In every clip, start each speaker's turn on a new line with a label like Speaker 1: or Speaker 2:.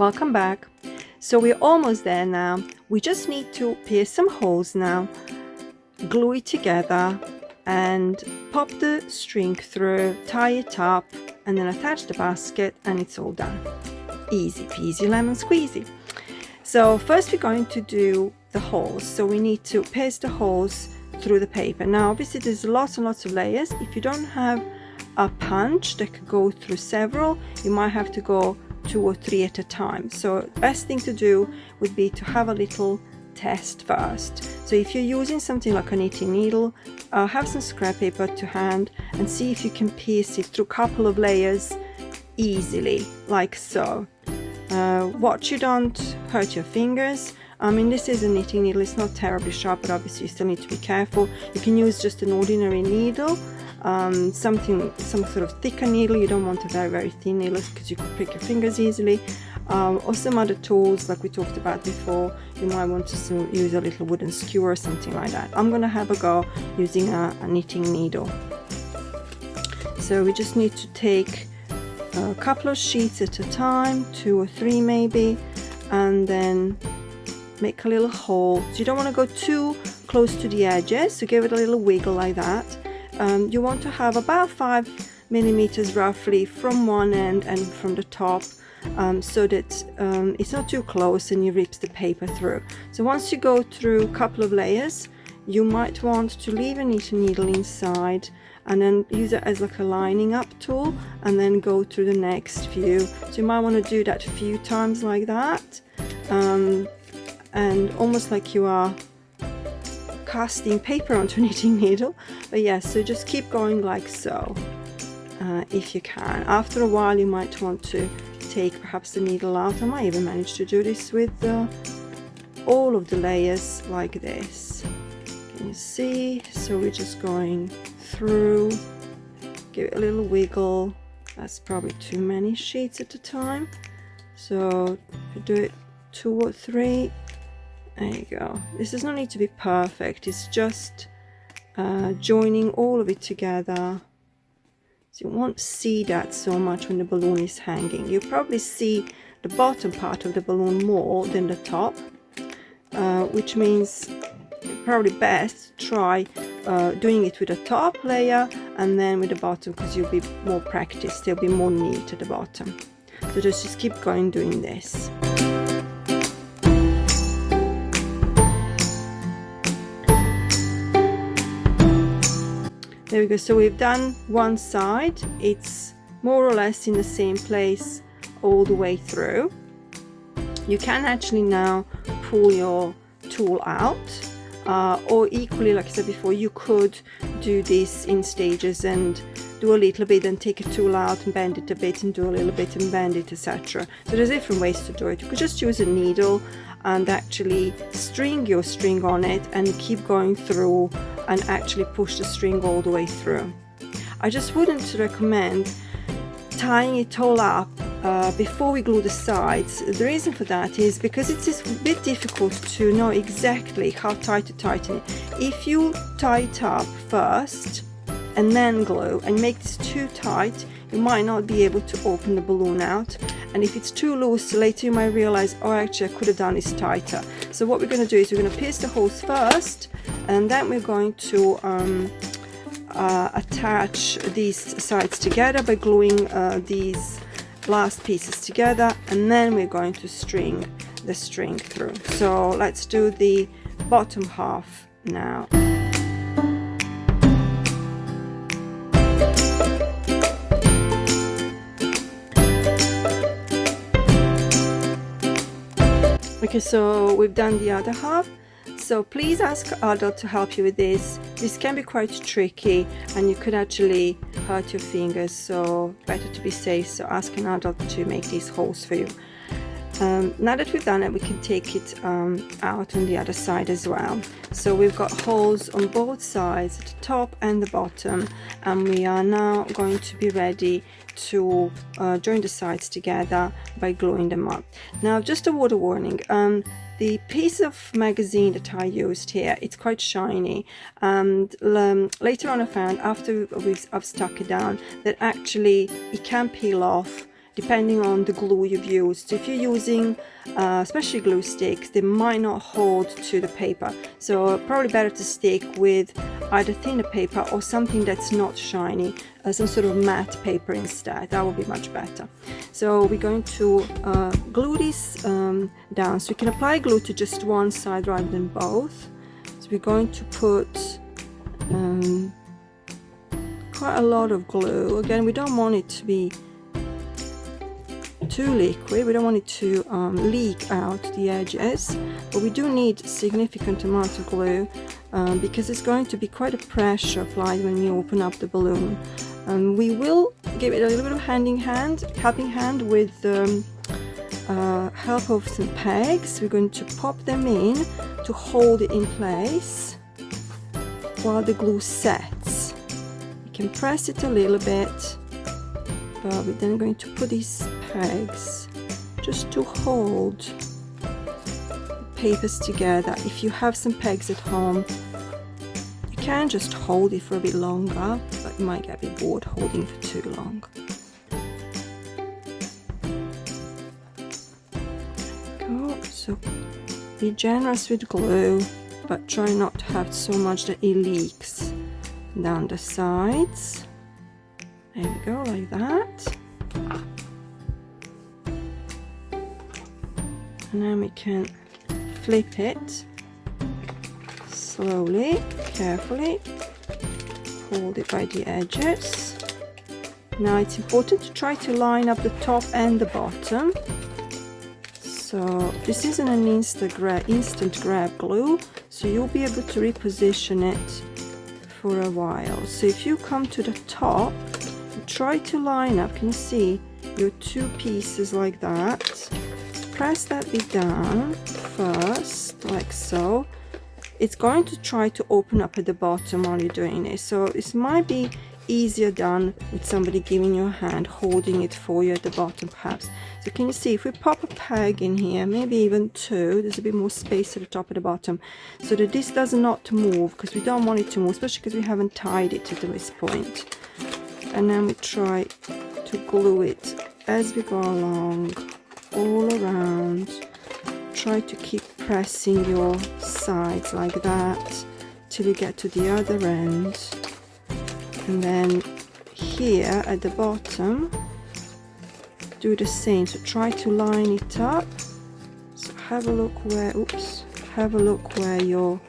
Speaker 1: Welcome back. So we're almost there now. We just need to pierce some holes now, glue it together and pop the string through, tie it up and then attach the basket and it's all done. Easy peasy lemon squeezy. So first we're going to do the holes. So we need to pierce the holes through the paper. Now obviously there's lots and lots of layers. If you don't have a punch that could go through several, you might have to go 2 or 3 at a time. So best thing to do would be to have a little test first. So if you're using something like a knitting needle, have some scrap paper to hand and see if you can pierce it through a couple of layers easily, like so. Watch you don't hurt your fingers. I mean, this is a knitting needle, it's not terribly sharp, but obviously you still need to be careful. You can use just an ordinary needle, some sort of thicker needle. You don't want a very thin needle because you could prick your fingers easily, or some other tools like we talked about before. You might want to use a little wooden skewer or something like that. I'm going to have a go using a knitting needle. So we just need to take a couple of sheets at a time, 2 or 3 maybe, and then make a little hole. So you don't want to go too close to the edges, so give it a little wiggle like that. You want to have about 5 millimeters roughly from one end and from the top, so that it's not too close and you rips the paper through. So once you go through a couple of layers, you might want to leave a knitting needle inside and then use it as like a lining up tool and then go through the next few. So you might want to do that a few times like that, and almost like you are casting paper onto a knitting needle. But yes, so just keep going like so, if you can. After a while you might want to take perhaps the needle out. I might even manage to do this with all of the layers like this. Can you see? So we're just going through, give it a little wiggle. That's probably too many sheets at a time, so if you do it 2 or 3, there you go. This does not need to be perfect, it's just joining all of it together. So you won't see that so much when the balloon is hanging. You probably see the bottom part of the balloon more than the top, which means probably best try doing it with the top layer and then with the bottom, because you'll be more practiced, there'll be more neat at the bottom. So just keep going doing this. There we go. So we've done one side. It's more or less in the same place all the way through. You can actually now pull your tool out, or equally, like I said before, you could do this in stages and do a little bit and take a tool out and bend it a bit and do a little bit and bend it, etc. So there's different ways to do it. You could just use a needle and actually string your string on it and keep going through and actually push the string all the way through. I just wouldn't recommend tying it all up before we glue the sides. The reason for that is because it's a bit difficult to know exactly how tight to tighten it. If you tie it up first and then glue and make this too tight, you might not be able to open the balloon out, and if it's too loose, later you might realize, oh, actually I could have done this tighter. So what we're going to do is we're going to pierce the holes first, and then we're going to attach these sides together by gluing these last pieces together, and then we're going to string the string through. So let's do the bottom half now. Okay, so we've done the other half. So please ask adult to help you with this. This can be quite tricky and you could actually hurt your fingers, so better to be safe. So ask an adult to make these holes for you. Now that we've done it, we can take it out on the other side as well. So we've got holes on both sides, the top and the bottom, and we are now going to be ready to join the sides together by gluing them up. Now, just a word of warning, the piece of magazine that I used here, it's quite shiny, and later on I found, after I've stuck it down, that actually it can peel off depending on the glue you've used. So if you're using especially glue sticks, they might not hold to the paper, so probably better to stick with either thinner paper or something that's not shiny, some sort of matte paper instead. That would be much better. So we're going to glue this down, so you can apply glue to just one side rather than both. So we're going to put quite a lot of glue. Again, we don't want it to be too liquid, we don't want it to leak out the edges, but we do need a significant amount of glue because it's going to be quite a pressure applied when we open up the balloon. We will give it a little bit of helping hand with the help of some pegs. We're going to pop them in to hold it in place while the glue sets. You can press it a little bit, but we're then going to put these pegs just to hold the papers together. If you have some pegs at home, you can just hold it for a bit longer, but you might get a bit bored holding for too long. Go. So be generous with glue, but try not to have so much that it leaks down the sides. There we go, like that. And then we can flip it slowly, carefully, hold it by the edges. Now it's important to try to line up the top and the bottom. So this isn't an instant grab glue, so you'll be able to reposition it for a while. So if you come to the top, try to line up, can you see your two pieces like that? Press that bit down first, like so. It's going to try to open up at the bottom while you're doing this, so this might be easier done with somebody giving you a hand, holding it for you at the bottom perhaps. So can you see, if we pop a peg in here, maybe even two, there's a bit more space at the top and the bottom, so that this does not move, because we don't want it to move, especially because we haven't tied it to this point. And then we try to glue it as we go along, all around. Try to keep pressing your sides like that till you get to the other end. And then here at the bottom, do the same. So try to line it up. So have a look where your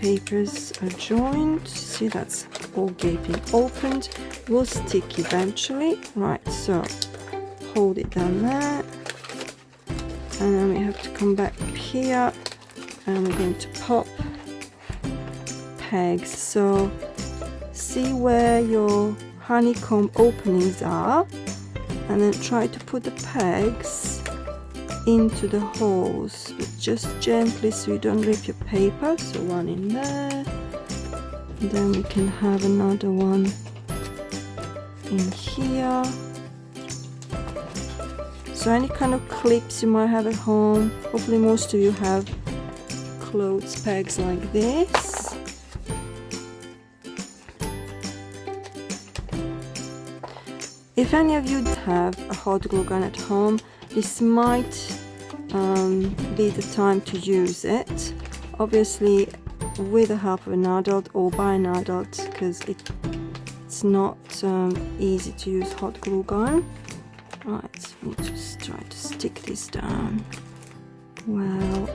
Speaker 1: papers are joined. See, that's all gaping opened. Will stick eventually. Right, so hold it down there, and then we have to come back up here, and we're going to pop pegs. So see where your honeycomb openings are, and then try to put the pegs into the holes, but just gently so you don't rip your paper. So one in there, and then we can have another one in here. So any kind of clips you might have at home, hopefully most of you have clothes pegs like this. If any of you have a hot glue gun at home, this might be the time to use it. Obviously with the help of an adult or by an adult, because it's not easy to use hot glue gun. Right, we'll just try to stick this down. Well,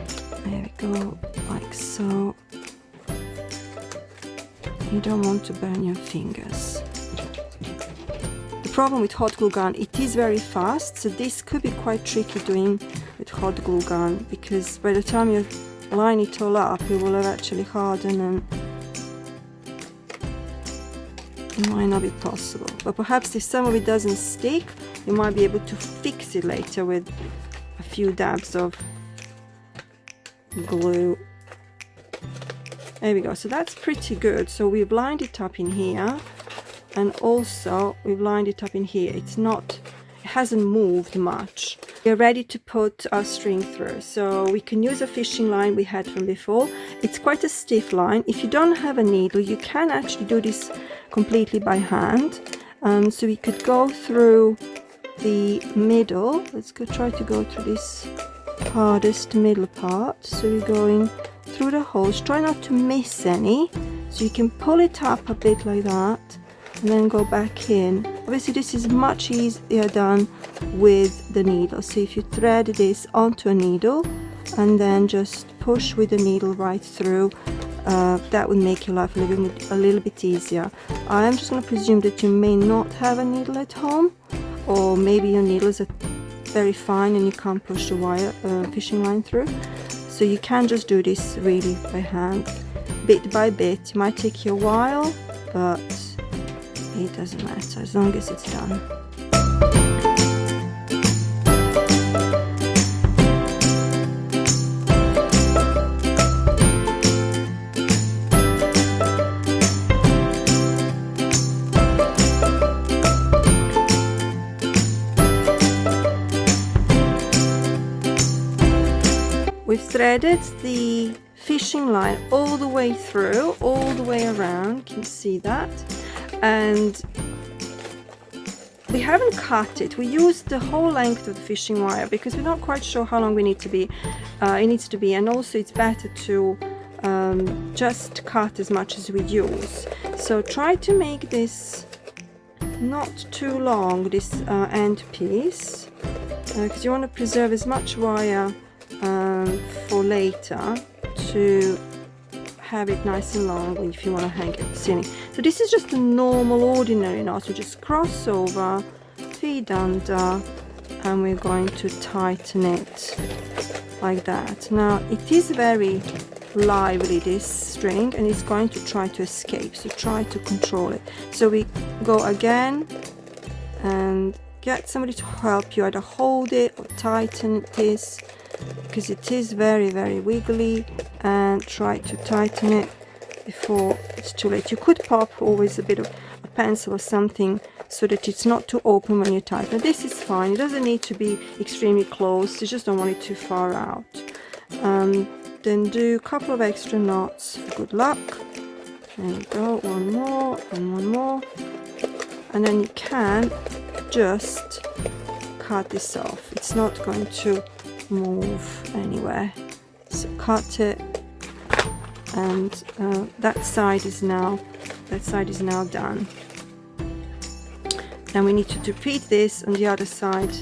Speaker 1: there we go, like so. You don't want to burn your fingers. The problem with hot glue gun, it is very fast, so this could be quite tricky doing with hot glue gun, because by the time you line it all up, it will have actually hardened and it might not be possible. But perhaps if some of it doesn't stick, you might be able to fix it later with a few dabs of glue. There we go, so that's pretty good. So we've lined it up in here, and also we've lined it up in here. It hasn't moved much. We're ready to put our string through, so we can use a fishing line we had from before. It's quite a stiff line. If you don't have a needle, you can actually do this completely by hand. So we could go through the middle. Let's go try to go through this hardest middle part. So we're going through the holes. Try not to miss any. So you can pull it up a bit like that and then go back in. Obviously this is much easier done with the needle. So if you thread this onto a needle and then just push with the needle right through, that would make your life a little bit easier. I am just going to presume that you may not have a needle at home, or maybe your needles are very fine and you can't push the wire fishing line through. So you can just do this really by hand, bit by bit. It might take you a while, but it doesn't matter as long as it's done. We've threaded the fishing line all the way through, all the way around, you can see that, and we haven't cut it. We used the whole length of the fishing wire because we're not quite sure how long it needs to be, and also it's better to just cut as much as we use. So try to make this not too long, this end piece, because you want to preserve as much wire for later to have it nice and long if you want to hang it at the ceiling. So this is just a normal ordinary knot. So just cross over, feed under, and we're going to tighten it like that. Now it is very lively, this string, and it's going to try to escape, so try to control it. So we go again and get somebody to help you, either hold it or tighten this, because it is very, very wiggly, and try to tighten it before it's too late. You could pop always a bit of a pencil or something so that it's not too open when you tighten. Now, this is fine, it doesn't need to be extremely close, you just don't want it too far out. Then do a couple of extra knots for good luck. There we go, one more and one more, and then you can just cut this off. It's not going to move anywhere, so cut it, and that side is now done. Now we need to repeat this on the other side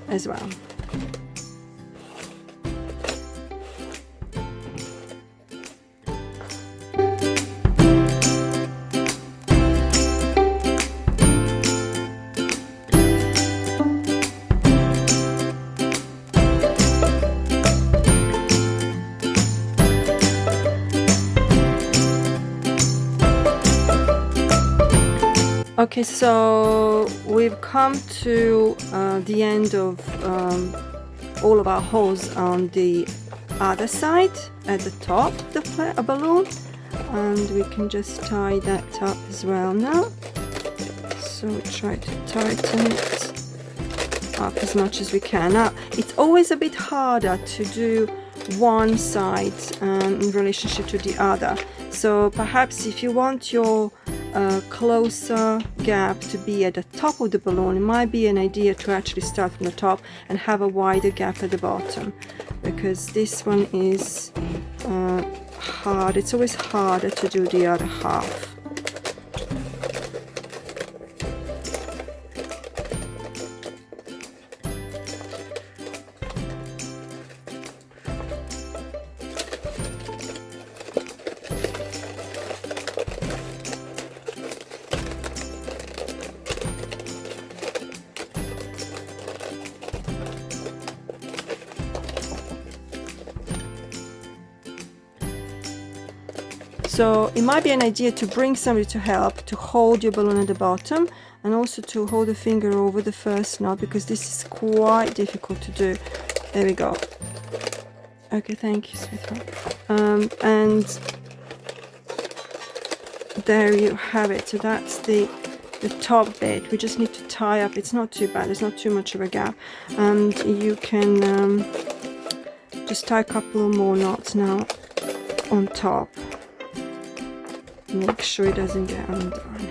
Speaker 1: as well. Okay, so we've come to the end of all of our holes on the other side at the top of the balloon, and we can just tie that up as well now. So try to tighten it up as much as we can. Now it's always a bit harder to do one side in relationship to the other, so perhaps if you want your closer gap to be at the top of the balloon, it might be an idea to actually start from the top and have a wider gap at the bottom, because this one is hard. It's always harder to do the other half. So it might be an idea to bring somebody to help to hold your balloon at the bottom, and also to hold a finger over the first knot, because this is quite difficult to do. There we go. Okay, thank you, sweetheart. And there you have it. So that's the top bit. We just need to tie up. It's not too bad. There's not too much of a gap, and you can just tie a couple more knots now on top. Make sure it doesn't get undone.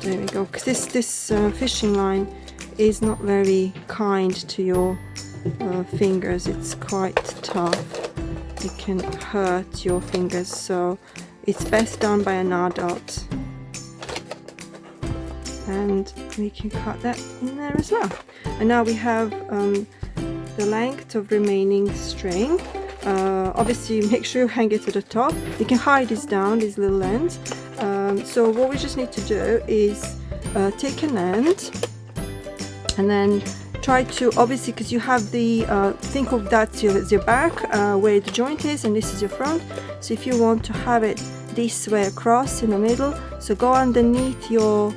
Speaker 1: There we go, because this fishing line is not very kind to your fingers. It's quite tough. It can hurt your fingers, so it's best done by an adult. And we can cut that in there as well. And now we have the length of remaining string. Obviously make sure you hang it to the top. You can hide this down, these little ends. So what we just need to do is take an end and then try to, obviously, because you have the think of that as your back, where the joint is, and this is your front. So if you want to have it this way across in the middle, so go underneath your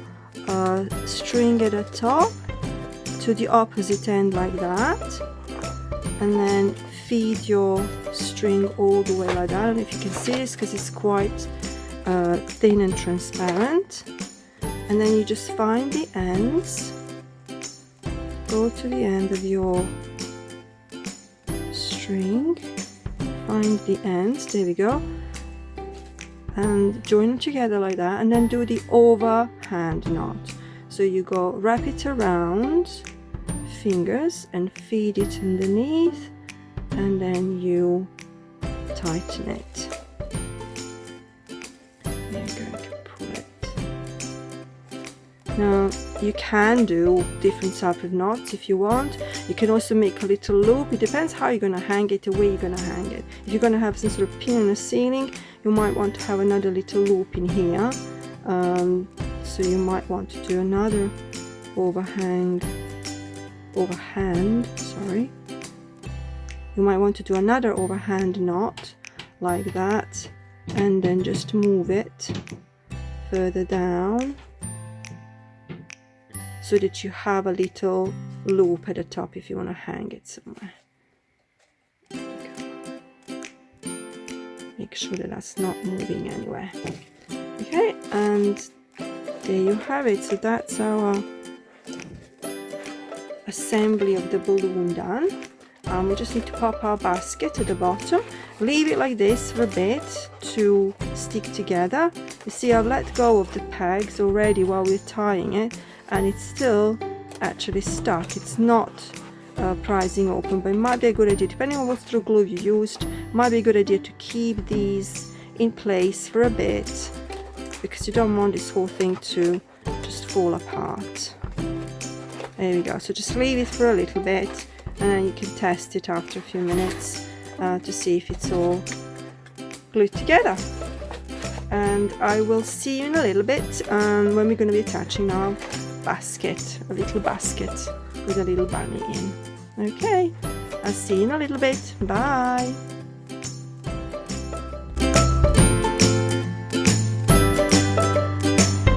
Speaker 1: string at the top to the opposite end like that, and then feed your string all the way like that. I don't know if you can see this because it's quite thin and transparent. And then you just find the ends, go to the end of your string, find the ends, there we go, and join them together like that, and then do the overhand knot. So you go wrap it around fingers and feed it underneath, and then you tighten it. You're going to pull it. Now you can do different type of knots if you want. You can also make a little loop. It depends how you're going to hang it, the way you're going to hang it. If you're going to have some sort of pin in the ceiling, you might want to have another little loop in here. So you might want to do another overhand, sorry. You might want to do another overhand knot like that, and then just move it further down so that you have a little loop at the top if you want to hang it somewhere. Make sure that that's not moving anywhere. Okay, and there you have it. So that's our assembly of the balloon done. We just need to pop our basket at the bottom, leave it like this for a bit to stick together. You see, I've let go of the pegs already while we're tying it, and it's still actually stuck. It's not prizing open, but it might be a good idea, depending on what sort of glue you used, might be a good idea to keep these in place for a bit, because you don't want this whole thing to just fall apart. There we go. So just leave it for a little bit, and then you can test it after a few minutes to see if it's all glued together. And I will see you in a little bit when we're going to be attaching our basket, a little basket with a little bunny in. Okay, I'll see you in a little bit. Bye.